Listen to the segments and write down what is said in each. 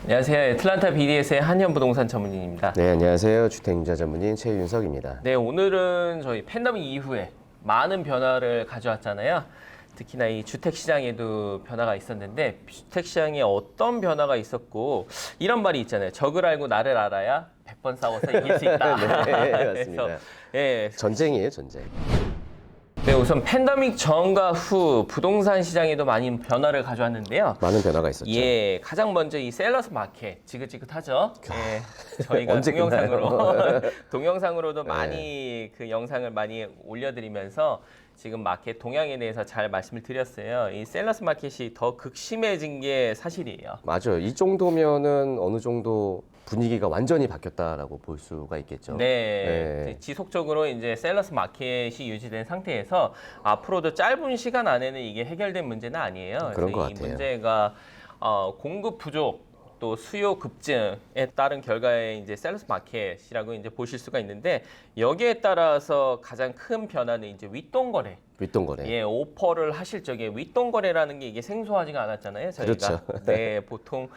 안녕하세요. 애틀란타 BDS의 한현부동산 전문인입니다. 네, 안녕하세요. 주택임자 전문인 최윤석입니다. 네, 오늘은 저희 팬데믹 이후에 많은 변화를 가져왔잖아요. 특히나 이 주택시장에도 변화가 있었는데 주택시장에 어떤 변화가 있었고 이런 말이 있잖아요. 적을 알고 나를 알아야 100번 싸워서 이길 수 있다. 네, 맞습니다. 그래서, 예, 전쟁이에요, 전쟁. 네, 우선 팬데믹 전과 후 부동산 시장에도 많은 변화를 가져왔는데요. 많은 변화가 있었죠. 예, 가장 먼저 이 셀러스 마켓 지긋지긋하죠. 예, 저희가 언제 동영상으로도 네. 많이 그 영상을 많이 올려드리면서 지금 마켓 동향에 대해서 잘 말씀을 드렸어요. 이 셀러스 마켓이 더 극심해진 게 사실이에요. 맞아요. 이 정도면은 어느 정도 분위기가 완전히 바뀌었다라고 볼 수가 있겠죠. 네, 지속적으로 이제 셀러스 마켓이 유지된 상태에서 앞으로도 짧은 시간 안에는 이게 해결된 문제는 아니에요. 그런 것 그래서 이 같아요. 문제가 공급 부족 또 수요 급증에 따른 결과의 이제 셀러스 마켓이라고 이제 보실 수가 있는데 여기에 따라서 가장 큰 변화는 이제 윗돈거래. 윗돈거래. 예, 오퍼를 하실 적에 윗돈거래라는 게 이게 생소하지가 않았잖아요, 저희가. 그렇죠. 네, 보통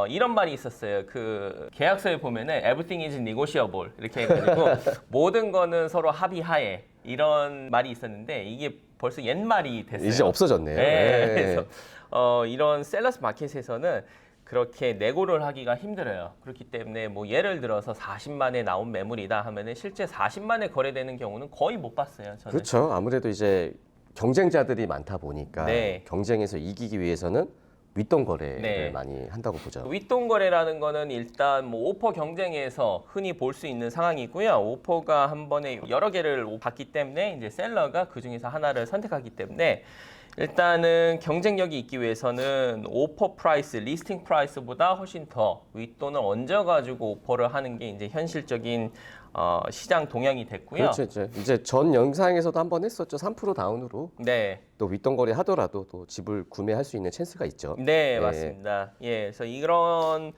이런 말이 있었어요. 그 계약서에 보면은 everything is negotiable 이렇게 해가지고 모든 거는 서로 합의하에 이런 말이 있었는데 이게 벌써 옛말이 됐어요. 이제 없어졌네요. 네, 그래서 이런 셀러스 마켓에서는 그렇게 내고를 하기가 힘들어요. 그렇기 때문에 뭐 예를 들어서 40만에 나온 매물이다 하면은 실제 40만에 거래되는 경우는 거의 못 봤어요. 저는. 그렇죠. 아무래도 이제 경쟁자들이 많다 보니까 네. 경쟁에서 이기기 위해서는 윗돈거래를 네. 많이 한다고 보죠. 윗돈거래라는 거는 일단 뭐 오퍼 경쟁에서 흔히 볼 수 있는 상황이고요. 오퍼가 한 번에 여러 개를 받기 때문에 이제 셀러가 그 중에서 하나를 선택하기 때문에 일단은 경쟁력이 있기 위해서는 오퍼 프라이스, 리스팅 프라이스보다 훨씬 더 윗돈을 얹어가지고 오퍼를 하는 게 이제 현실적인 시장 동향이 됐고요. 그렇죠. 이제 전 영상에서도 한번 했었죠. 3% 다운으로 네. 또 윗돈거래 하더라도 또 집을 구매할 수 있는 찬스가 있죠. 네, 맞습니다. 예, 그래서 이런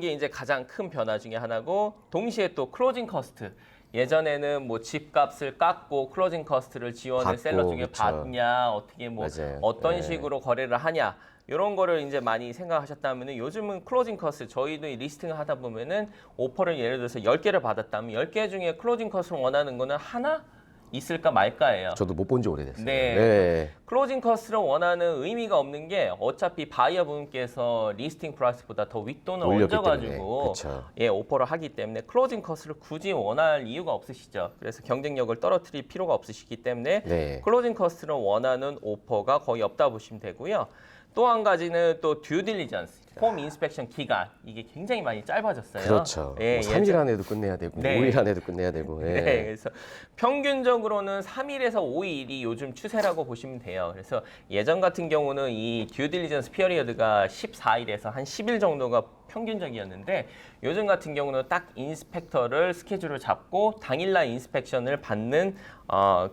게 이제 가장 큰 변화 중에 하나고, 동시에 또 클로징 커스트. 예전에는 뭐 집값을 깎고 클로징 커스트를 지원을 받고, 셀러 중에 그쵸. 받냐, 어떻게 뭐 맞아요. 어떤 네. 식으로 거래를 하냐. 이런 거를 이제 많이 생각하셨다면은 요즘은 클로징 커스트 저희도 이 리스팅을 하다 보면은 오퍼를 예를 들어서 10개를 받았다면 10개 중에 클로징 커스트를 원하는 거는 하나 있을까 말까예요. 저도 못 본 지 오래됐어요. 네. 클로징 커스트를 원하는 의미가 없는 게 어차피 바이어 분께서 리스팅 프라이스보다 더 윗돈을 올렸기 얹어가지고 때문에. 그쵸. 예, 오퍼를 하기 때문에 클로징 커스트를 굳이 원할 이유가 없으시죠. 그래서 경쟁력을 떨어뜨릴 필요가 없으시기 때문에 네. 클로징 커스트를 원하는 오퍼가 거의 없다 보시면 되고요. 또 한 가지는 또 듀 딜리전스, 홈 인스펙션 기간 이게 굉장히 많이 짧아졌어요. 그렇죠. 예, 뭐 3일 안에도 끝내야 되고 네. 5일 안에도 끝내야 되고. 예. 네, 그래서 평균적으로는 3일에서 5일이 요즘 추세라고 보시면 돼요. 그래서 예전 같은 경우는 이 듀 딜리전스 피어리어드가 14일에서 한 10일 정도가 평균적이었는데 요즘 같은 경우는 딱 인스펙터를 스케줄을 잡고 당일날 인스펙션을 받는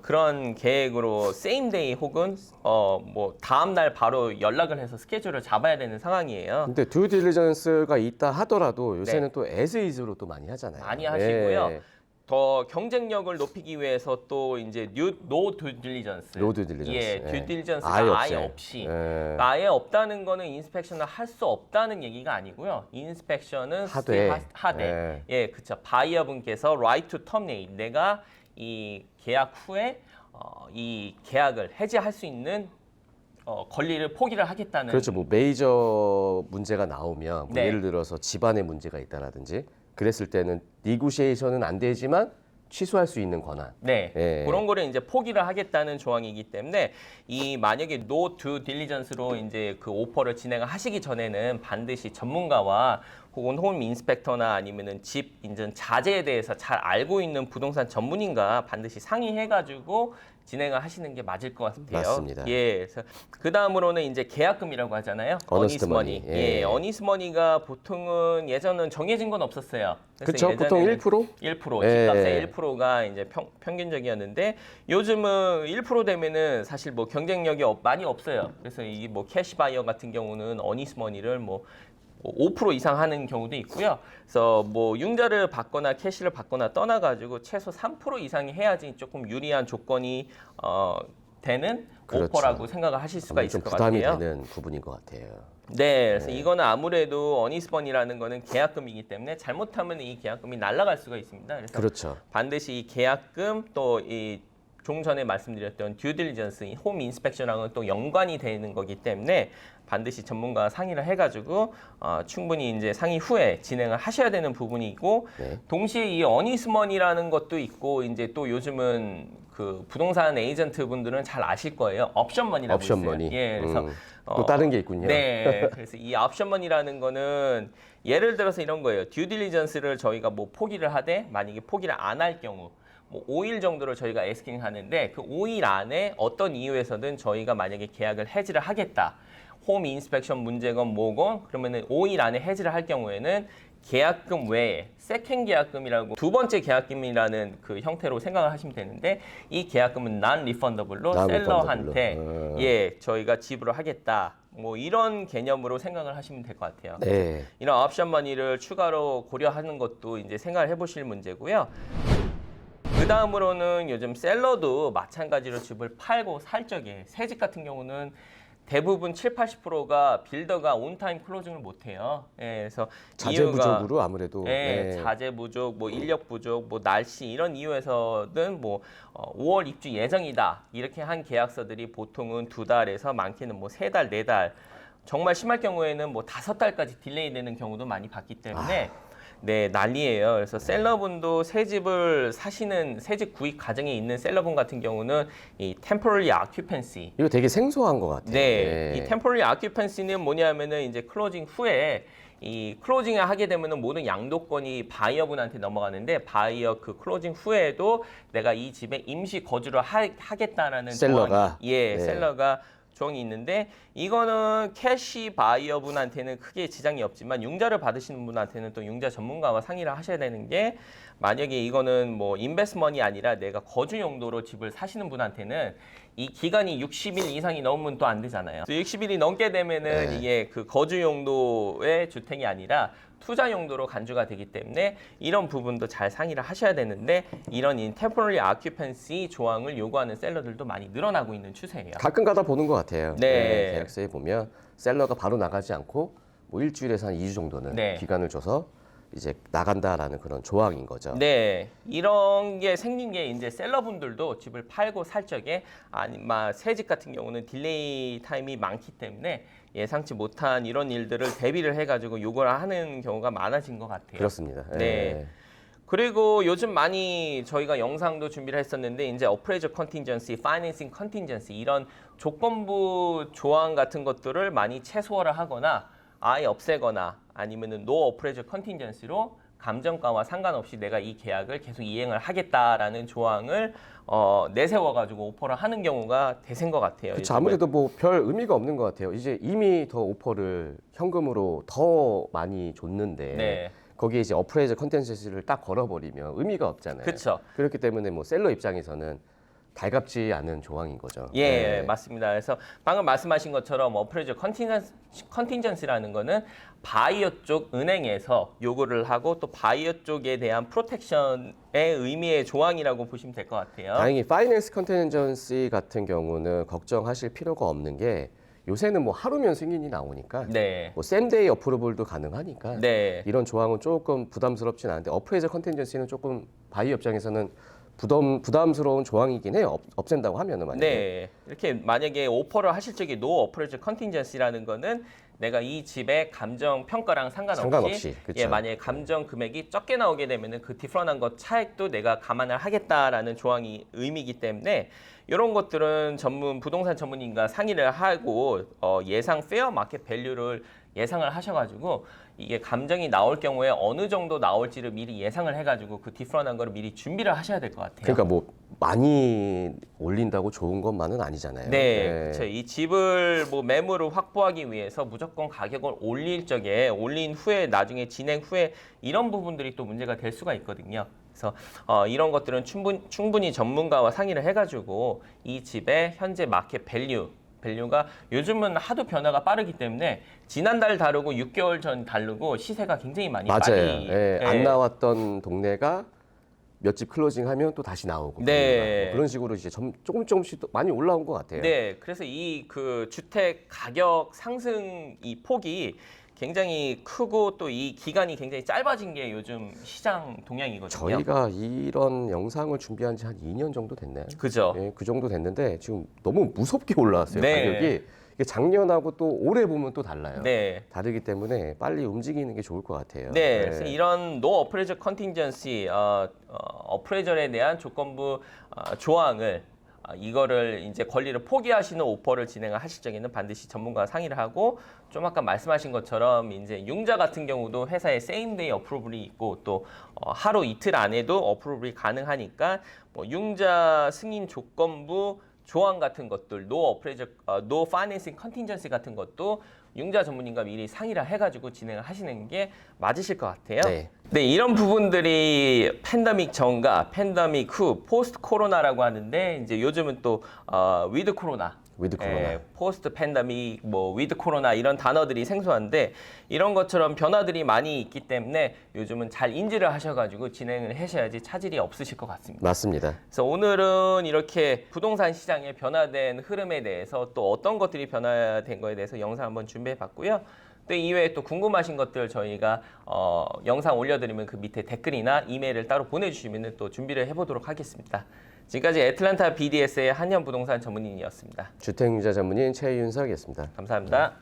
그런 계획으로 세임데이 혹은 뭐 다음날 바로 연락을 해서 스케줄을 잡아야 되는 상황이에요. 근데 듀 딜리전스가 있다 하더라도 요새는 네. 또 as is로 또 많이 하잖아요. 많이 하시고요. 예. 더 경쟁력을 높이기 위해서 또 이제 노 듀 딜리전스. 노 듀 딜리전스. 예, 듀 예. 딜리전스가 아예 아예 없어요. 없이. 예. 그러니까 아예 없다는 거는 인스펙션을 할 수 없다는 얘기가 아니고요. 인스펙션은 하되. 하되. 예, 그쵸. 바이어 분께서 right to terminate. 내가 이 계약 후에 이 계약을 해지할 수 있는 권리를 포기를 하겠다는. 그렇죠. 뭐 메이저 문제가 나오면 뭐 네. 예를 들어서 집안에 문제가 있다라든지 그랬을 때는 니고시에이션은 안 되지만 취소할 수 있는 권한. 네, 예. 그런 거를 이제 포기를 하겠다는 조항이기 때문에 이 만약에 no due diligence로 이제 그 오퍼를 진행하시기 전에는 반드시 전문가와 혹은 홈 인스펙터나 아니면은 집 인증 자재에 대해서 잘 알고 있는 부동산 전문인과 반드시 상의해가지고 진행을 하시는 게 맞을 것 같아요. 맞습니다. 예, 그래서 그 다음으로는 이제 계약금이라고 하잖아요. 어니스트 머니. 머니. 예, 예. 어니스트 머니가 보통은 예전은 정해진 건 없었어요. 그렇죠. 보통 1%? 1%, 예. 집값의 1%가 이제 평균적이었는데 요즘은 1% 되면은 사실 뭐 경쟁력이 많이 없어요. 그래서 이 뭐 캐시바이어 같은 경우는 어니스 머니를 뭐 5% 이상 하는 경우도 있고요. 그래서 뭐 융자를 받거나 캐시를 받거나 떠나가지고 최소 3% 이상이 해야지 조금 유리한 조건이 되는 그렇죠. 오퍼라고 생각을 하실 수가 있을 좀 것 부담이 같아요. 되는 부분인 것 같아요. 네, 그래서 이거는 아무래도 어니스번이라는 거는 계약금이기 때문에 잘못하면 이 계약금이 날아갈 수가 있습니다. 그래서 그렇죠. 반드시 이 계약금 또 이 종전에 말씀드렸던 듀딜리전스, 홈 인스펙션하고는 또 연관이 되는 거기 때문에 반드시 전문가와 상의를 해가지고 충분히 이제 상의 후에 진행을 하셔야 되는 부분이고 네. 동시에 이 어니스먼이라는 것도 있고 이제 또 요즘은 그 부동산 에이전트 분들은 잘 아실 거예요. 옵션머니라고 있어요. 옵션머니. 예, 그래서 또 다른 게 있군요. 네, 그래서 이 옵션머니라는 거는 예를 들어서 이런 거예요. 듀딜리전스를 저희가 뭐 포기를 하되 만약에 포기를 안 할 경우 뭐 5일 정도를 저희가 에스킹 하는데 그 5일 안에 어떤 이유에서든 저희가 만약에 계약을 해지를 하겠다. 홈 인스펙션 문제건 뭐건 그러면은 5일 안에 해지를 할 경우에는 계약금 외에 세컨 계약금이라고 두 번째 계약금이라는 그 형태로 생각을 하시면 되는데 이 계약금은 non refundable로 셀러한테 예, 저희가 지불을 하겠다. 뭐 이런 개념으로 생각을 하시면 될 것 같아요. 네. 이런 옵션 머니를 추가로 고려하는 것도 이제 생각을 해보실 문제고요. 그 다음으로는 요즘 셀러도 마찬가지로 집을 팔고 살 적에 새 집 같은 경우는 대부분 70~80%가 빌더가 온타임 클로징을 못해요. 예, 그래서 자재 이유가 부족으로 아무래도 네, 자재 부족, 뭐 인력 부족, 뭐 날씨 이런 이유에서든 뭐 5월 입주 예정이다 이렇게 한 계약서들이 보통은 2달에서 많게는 뭐 3달, 4달 정말 심할 경우에는 뭐 5달까지 딜레이 되는 경우도 많이 봤기 때문에 네, 난리예요. 그래서 셀러분도 새 집을 사시는 새 집 구입 과정에 있는 셀러분 같은 경우는 이 temporary occupancy 이거 되게 생소한 것 같아요. 네, 이 temporary occupancy는 뭐냐면은 이제 클로징 후에 이 클로징을 하게 되면은 모든 양도권이 바이어분한테 넘어가는데 바이어 그 클로징 후에도 내가 이 집에 임시 거주를 하겠다라는 셀러가? 예, 네. 셀러가 조항이 있는데 이거는 캐시 바이어분한테는 크게 지장이 없지만 융자를 받으시는 분한테는 또 융자 전문가와 상의를 하셔야 되는 게 만약에 이거는 뭐 인베스먼이 아니라 내가 거주 용도로 집을 사시는 분한테는 이 기간이 60일 이상이 넘으면 또 안 되잖아요. 60일이 넘게 되면은 네. 이게 그 거주 용도의 주택이 아니라 투자 용도로 간주가 되기 때문에 이런 부분도 잘 상의를 하셔야 되는데 이런 temporary occupancy 조항을 요구하는 셀러들도 많이 늘어나고 있는 추세예요. 가끔 가다 보는 것 같아요. 네. 계약서에 보면 셀러가 바로 나가지 않고 뭐 일주일에서 한 2주 정도는 네. 기간을 줘서 이제 나간다라는 그런 조항인 거죠. 네, 이런 게 생긴 게 이제 셀러분들도 집을 팔고 살 적에 아니면 새 집 같은 경우는 딜레이 타임이 많기 때문에 예상치 못한 이런 일들을 대비를 해가지고 요구를 하는 경우가 많아진 것 같아요. 그렇습니다. 네. 그리고 요즘 많이 저희가 영상도 준비를 했었는데 이제 어프레이저 컨틴전시, 파이낸싱 컨틴전시 이런 조건부 조항 같은 것들을 많이 최소화를 하거나 아예 없애거나 아니면은 노 어프레이저 컨틴전시로 감정가와 상관없이 내가 이 계약을 계속 이행을 하겠다라는 조항을 내세워가지고 오퍼를 하는 경우가 대세인 것 같아요. 그렇죠. 요즘은. 아무래도 뭐 별 의미가 없는 것 같아요. 이제 이미 더 오퍼를 현금으로 더 많이 줬는데 네. 거기에 이제 어프레이저 컨텐츠를 딱 걸어버리면 의미가 없잖아요. 그쵸. 그렇기 때문에 뭐 셀러 입장에서는 달갑지 않은 조항인 거죠. 예, 네. 맞습니다. 그래서 방금 말씀하신 것처럼 어프레이저 컨틴전시라는 거는 바이어 쪽 은행에서 요구를 하고 또 바이어 쪽에 대한 프로텍션의 의미의 조항이라고 보시면 될 것 같아요. 다행히 파이낸스 컨텐전시 같은 경우는 걱정하실 필요가 없는 게 요새는 뭐 하루면 승인이 나오니까 네. 뭐 샘데이 어프로블도 가능하니까 네. 이런 조항은 조금 부담스럽진 않은데 어프레이저 컨텐전시는 조금 바이 입장에서는 부담스러운 조항이긴 해요. 없앤다고 하면은 만약에. 네. 이렇게 만약에 오퍼를 하실 적에 노 어프레이저 컨틴전시라는 거는 내가 이 집의 감정 평가랑 상관없이 그쵸. 예, 만약에 감정 금액이 적게 나오게 되면은 그 디프런한 것 차액도 내가 감안을 하겠다라는 조항이 의미이기 때문에 이런 것들은 부동산 전문인과 상의를 하고 예상 페어 마켓 밸류를 예상을 하셔가지고 이게 감정이 나올 경우에 어느 정도 나올지를 미리 예상을 해가지고 그 디프런한 거를 미리 준비를 하셔야 될 것 같아요. 그러니까 뭐 많이 올린다고 좋은 것만은 아니잖아요. 네, 그렇죠. 이 집을 뭐 매물을 확보하기 위해서 무조건 가격을 올린 후에 나중에 진행 후에 이런 부분들이 또 문제가 될 수가 있거든요. 그래서 이런 것들은 충분히 전문가와 상의를 해가지고 이 집의 현재 마켓 밸류가 요즘은 하도 변화가 빠르기 때문에 지난달 다르고 6개월 전 다르고 시세가 굉장히 많이 맞아요. 빨리 예, 안 나왔던 동네가 몇 집 클로징하면 또 다시 나오고 네. 뭐 그런 식으로 이제 조금씩 또 많이 올라온 것 같아요. 네, 그래서 이 그 주택 가격 상승 이 폭이 굉장히 크고 또 이 기간이 굉장히 짧아진 게 요즘 시장 동향이거든요. 저희가 이런 영상을 준비한 지 한 2년 정도 됐나요? 그죠? 예, 그 정도 됐는데 지금 너무 무섭게 올라왔어요. 네. 가격이. 이게 작년하고 또 올해 보면 또 달라요. 네. 다르기 때문에 빨리 움직이는 게 좋을 것 같아요. 네, 그래서 이런 노 어프레이저 컨틴전시 어프레이저에 대한 조건부 조항을 이거를 이제 권리를 포기하시는 오퍼를 진행을 하실 적에는 반드시 전문가와 상의를 하고 좀 아까 말씀하신 것처럼 이제 융자 같은 경우도 회사에 세임데이 어프로블이 있고 또 하루 이틀 안에도 어프로블이 가능하니까 뭐 융자 승인 조건부 조항 같은 것들, 노 파이낸싱 컨틴전시 같은 것도 융자 전문인과 미리 상의를 해가지고 진행을 하시는 게 맞으실 것 같아요. 네. 네, 이런 부분들이 팬데믹 전과 팬데믹 후 포스트 코로나라고 하는데 이제 요즘은 또 위드 코로나. 위드 코로나. 포스트 팬데믹, 뭐 위드 코로나 이런 단어들이 생소한데 이런 것처럼 변화들이 많이 있기 때문에 요즘은 잘 인지를 하셔가지고 진행을 하셔야지 차질이 없으실 것 같습니다. 맞습니다. 그래서 오늘은 이렇게 부동산 시장의 변화된 흐름에 대해서 또 어떤 것들이 변화된 거에 대해서 영상 한번 준비해봤고요. 또 이외에 또 궁금하신 것들 저희가 영상 올려드리면 그 밑에 댓글이나 이메일을 따로 보내주시면 또 준비를 해보도록 하겠습니다. 지금까지 애틀란타 BDS의 한현부동산 전문인이었습니다. 주택유자 전문인 최윤석이었습니다. 감사합니다.